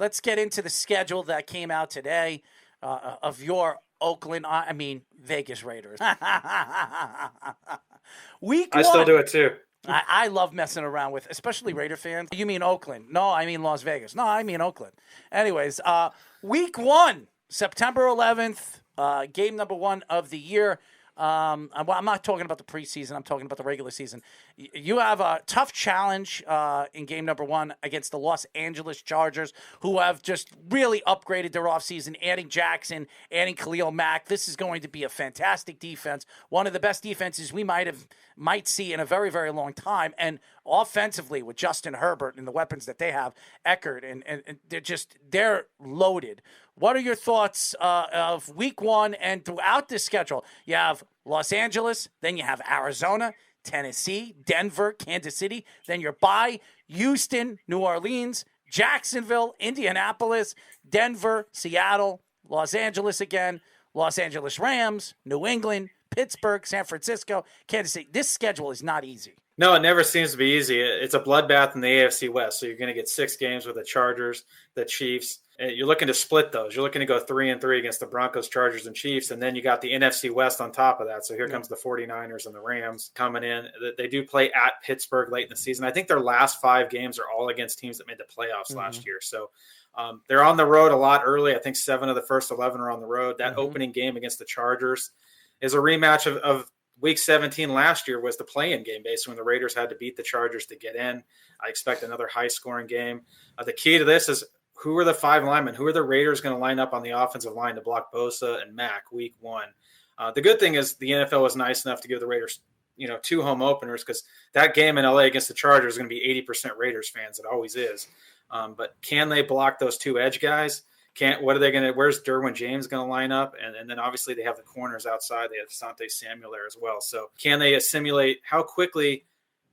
let's get into the schedule that came out today of your Vegas Raiders. Week 1. I still do it too. I love messing around with, especially Raider fans. You mean Oakland? No, I mean Las Vegas. No, I mean Oakland. Anyways, week 1, September 11th, game number 1 of the year. I'm not talking about the preseason. I'm talking about the regular season. You have a tough challenge in game number 1 against the Los Angeles Chargers, who have just really upgraded their offseason, adding Jackson, adding Khalil Mack. This is going to be a fantastic defense, one of the best defenses we might see in a very, very long time. And offensively, with Justin Herbert and the weapons that they have, Eckert, and they're loaded. What are your thoughts of week 1 and throughout this schedule? You have Los Angeles, then you have Arizona, Tennessee, Denver, Kansas City, then you're by Houston, New Orleans, Jacksonville, Indianapolis, Denver, Seattle, Los Angeles again, Los Angeles Rams, New England, Pittsburgh, San Francisco, Kansas City. This schedule is not easy. No, it never seems to be easy. It's a bloodbath in the AFC West. So you're going to get 6 games with the Chargers, the Chiefs. You're looking to split those. You're looking to go 3-3 against the Broncos, Chargers, and Chiefs. And then you got the NFC West on top of that. So here comes the 49ers and the Rams coming in. They do play at Pittsburgh late in the season. I think their last 5 games are all against teams that made the playoffs last year. So they're on the road a lot early. I think 7 of the first 11 are on the road. That opening game against the Chargers is a rematch of Week 17 last year was the play-in game, basically, when the Raiders had to beat the Chargers to get in. I expect another high-scoring game. The key to this is who are the 5 linemen? Who are the Raiders going to line up on the offensive line to block Bosa and Mack week 1? The good thing is the NFL was nice enough to give the Raiders, 2 home openers, because that game in LA against the Chargers is going to be 80% Raiders fans. It always is. But can they block those 2 edge guys? Where's Derwin James going to line up? And then obviously they have the corners outside. They have Asante Samuel there as well. So can they assimilate? How quickly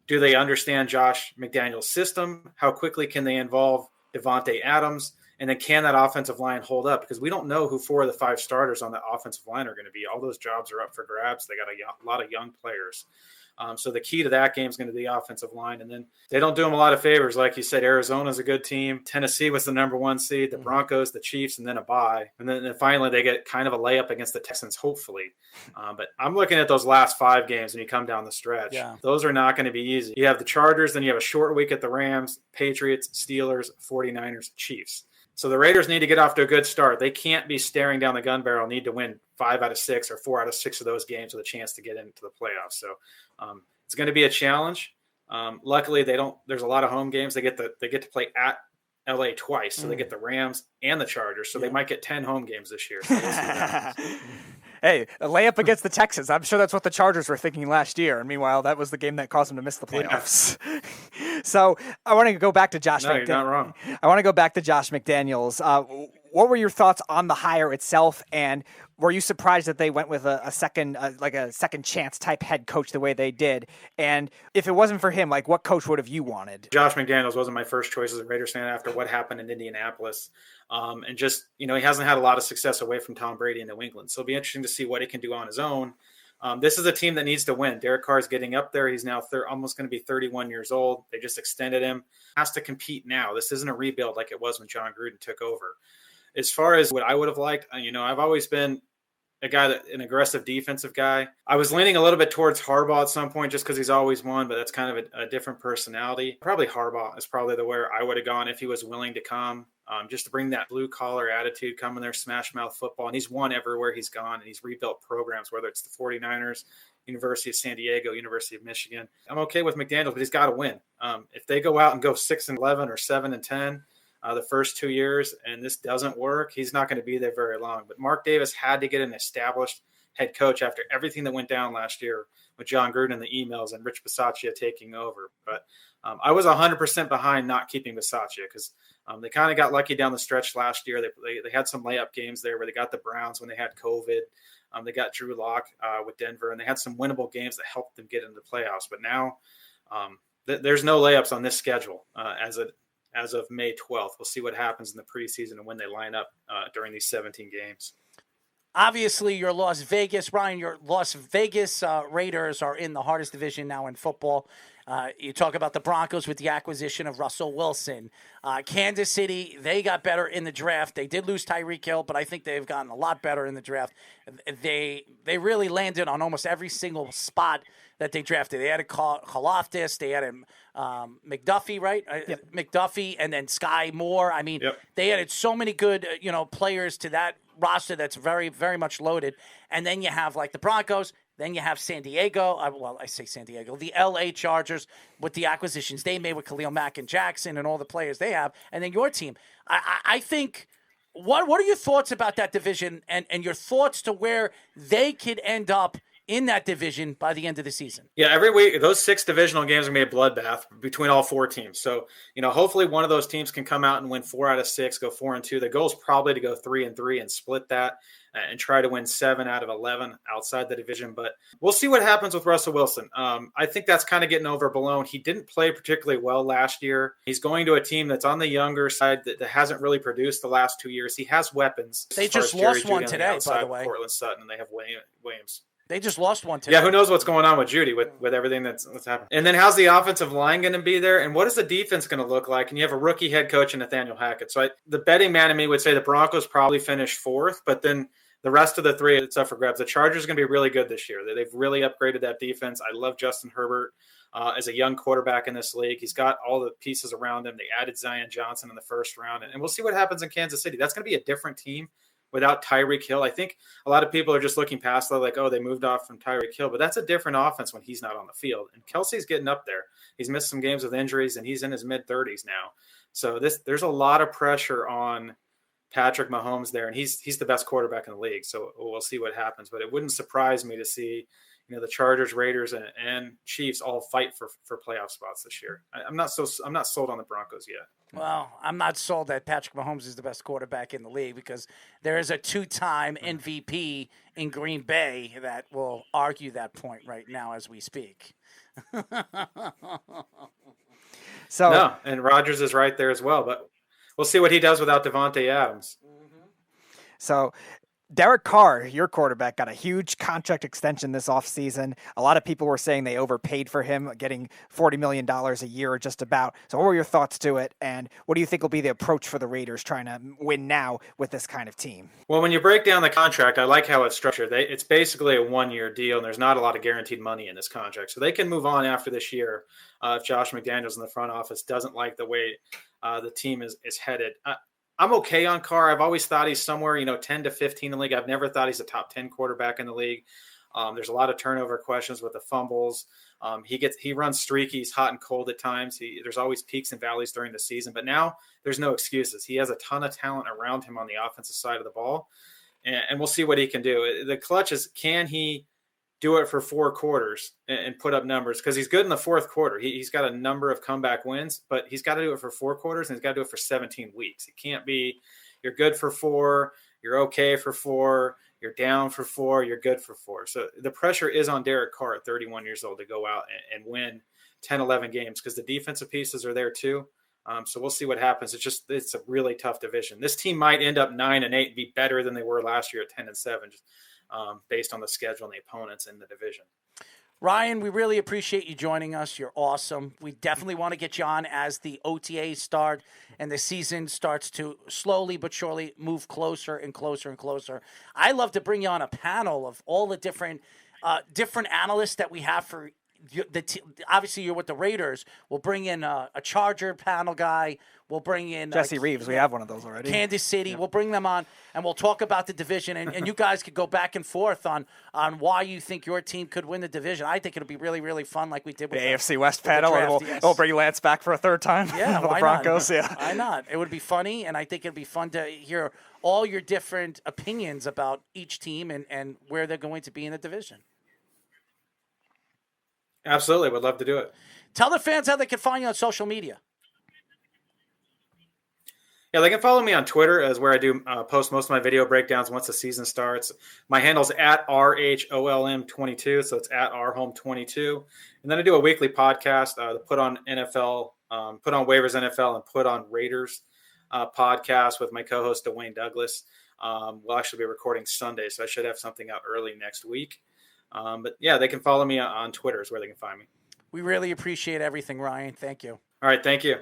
do they understand Josh McDaniels' system? How quickly can they involve Devontae Adams? And then can that offensive line hold up? Because we don't know who 4 of the 5 starters on the offensive line are going to be. All those jobs are up for grabs. They got a lot of young players. So the key to that game is going to be the offensive line. And then they don't do them a lot of favors. Like you said, Arizona's a good team. Tennessee was the number 1 seed, the Broncos, the Chiefs, and then a bye. And then finally they get kind of a layup against the Texans, hopefully. But I'm looking at those last 5 games when you come down the stretch. Yeah. Those are not going to be easy. You have the Chargers, then you have a short week at the Rams, Patriots, Steelers, 49ers, Chiefs. So the Raiders need to get off to a good start. They can't be staring down the gun barrel, need to win 5 out of 6 or 4 out of 6 of those games with a chance to get into the playoffs. So it's going to be a challenge. Luckily, there's a lot of home games. They get to play at LA twice. So they get the Rams and the Chargers. So they might get 10 home games this year. So we'll see. Hey, a layup against the Texans. I'm sure that's what the Chargers were thinking last year. And meanwhile, that was the game that caused them to miss the playoffs. Yeah. So I want to go back to Josh McDaniels. You're not wrong. I want to go back to Josh McDaniels. What were your thoughts on the hire itself? And were you surprised that they went with a second chance type head coach the way they did? And if it wasn't for him, what coach would have you wanted? Josh McDaniels wasn't my first choice as a Raiders fan after what happened in Indianapolis. And just, he hasn't had a lot of success away from Tom Brady in New England. So it'll be interesting to see what he can do on his own. This is a team that needs to win. Derek Carr is getting up there. He's now almost going to be 31 years old. They just extended him. Has to compete now. This isn't a rebuild like it was when John Gruden took over. As far as what I would have liked, I've always been an aggressive defensive guy. I was leaning a little bit towards Harbaugh at some point just because he's always won, but that's kind of a different personality. Probably Harbaugh is probably where I would have gone if he was willing to come, just to bring that blue-collar attitude, come in there, smash-mouth football. And he's won everywhere he's gone, and he's rebuilt programs, whether it's the 49ers, University of San Diego, University of Michigan. I'm okay with McDaniels, but he's got to win. If they go out and go 6-11 or 7-10, the first 2 years, and this doesn't work, he's not going to be there very long. But Mark Davis had to get an established head coach after everything that went down last year with John Gruden and the emails and Rich Bisaccia taking over. But I was 100% behind not keeping Bisaccia because they kind of got lucky down the stretch last year. They had some layup games there where they got the Browns when they had COVID. They got Drew Lock with Denver, and they had some winnable games that helped them get into the playoffs. But now there's no layups on this schedule as of May 12th. We'll see what happens in the preseason and when they line up during these 17 games. Obviously, your Las Vegas Raiders are in the hardest division now in football. You talk about the Broncos with the acquisition of Russell Wilson. Kansas City, they got better in the draft. They did lose Tyreek Hill, but I think they've gotten a lot better in the draft. They really landed on almost every single spot that they drafted. They added Kaloftis, they added McDuffie, right? Yep. McDuffie, and then Sky Moore. I mean, They added so many good, players to that roster that's very, very much loaded. And then you have like the Broncos. Then you have San Diego. I say San Diego. The L.A. Chargers with the acquisitions they made with Khalil Mack and Jackson and all the players they have. And then your team. I think, what are your thoughts about that division and your thoughts to where they could end up in that division by the end of the season? Yeah, every week, those 6 divisional games are going to be a bloodbath between all 4 teams. So, hopefully one of those teams can come out and win 4 out of 6, go 4-2. The goal is probably to go 3-3 and split that and try to win 7 out of 11 outside the division. But we'll see what happens with Russell Wilson. I think that's kind of getting overblown. He didn't play particularly well last year. He's going to a team that's on the younger side that hasn't really produced the last 2 years. He has weapons. They just lost one today, by the way. Portland Sutton, and they have Williams. They just lost one today. Yeah, who knows what's going on with Judy with everything that's happening. And then how's the offensive line going to be there? And what is the defense going to look like? And you have a rookie head coach in Nathaniel Hackett. So the betting man in me would say the Broncos probably finish 4th, but then the rest of the 3, it's up for grabs. The Chargers are going to be really good this year. They've really upgraded that defense. I love Justin Herbert as a young quarterback in this league. He's got all the pieces around him. They added Zion Johnson in the first round. And we'll see what happens in Kansas City. That's going to be a different team without Tyreek Hill. I think a lot of people are just looking past that, like, oh, they moved off from Tyreek Hill. But that's a different offense when he's not on the field. And Kelsey's getting up there. He's missed some games with injuries, and he's in his mid-30s now. So there's a lot of pressure on Patrick Mahomes there, and he's the best quarterback in the league. So we'll see what happens. But it wouldn't surprise me to see the Chargers, Raiders, and Chiefs all fight for playoff spots this year. I'm not sold on the Broncos yet. Well, I'm not sold that Patrick Mahomes is the best quarterback in the league because there is a 2-time MVP in Green Bay that will argue that point right now as we speak. No, and Rodgers is right there as well, but we'll see what he does without Devontae Adams. So Derek Carr, your quarterback, got a huge contract extension this offseason. A lot of people were saying they overpaid for him, getting $40 million a year just about. So what were your thoughts to it, and what do you think will be the approach for the Raiders trying to win now with this kind of team? Well, when you break down the contract, I like how it's structured. It's basically a 1-year deal, and there's not a lot of guaranteed money in this contract. So they can move on after this year if Josh McDaniels in the front office doesn't like the way the team is headed. I'm okay on Carr. I've always thought he's somewhere, 10 to 15 in the league. I've never thought he's a top 10 quarterback in the league. There's a lot of turnover questions with the fumbles. He runs streaky. He's hot and cold at times. There's always peaks and valleys during the season, but now there's no excuses. He has a ton of talent around him on the offensive side of the ball, and we'll see what he can do. The clutch is, can he do it for 4 quarters and put up numbers? Because he's good in the 4th quarter. He's got a number of comeback wins, but he's got to do it for 4 quarters, and he's got to do it for 17 weeks. It can't be you're good for 4, you're okay for 4, you're down for 4, you're good for 4. So the pressure is on Derek Carr at 31 years old to go out and win 10, 11 games because the defensive pieces are there too. So we'll see what happens. It's a really tough division. This team might end up 9-8 and be better than they were last year at 10-7. Based on the schedule and the opponents in the division. Ryan, we really appreciate you joining us. You're awesome. We definitely want to get you on as the OTAs start and the season starts to slowly but surely move closer and closer and closer. I love to bring you on a panel of all the different analysts that we have for obviously you're with the Raiders. We'll bring in a Charger panel guy. We'll bring in Jesse Reeves. We have one of those already. Kansas City. Yeah. We'll bring them on, and we'll talk about the division. And you guys could go back and forth on why you think your team could win the division. I think it'll be really, really fun like we did with the AFC West panel. We'll bring Lance back for a 3rd time. Yeah, for the Broncos. Not? Yeah, why not? It would be funny, and I think it'd be fun to hear all your different opinions about each team and where they're going to be in the division. Absolutely. Would love to do it. Tell the fans how they can find you on social media. Yeah, they can follow me on Twitter as where I do post most of my video breakdowns once the season starts. My handle's at RHOLM22, so it's at RHOLM22. And then I do a weekly podcast, the Put on NFL, Put on Waivers NFL, and Put on Raiders podcast with my co-host Dwayne Douglas. We'll actually be recording Sunday, so I should have something out early next week. But yeah, they can follow me on Twitter is where they can find me. We really appreciate everything, Ryan. Thank you. All right. Thank you.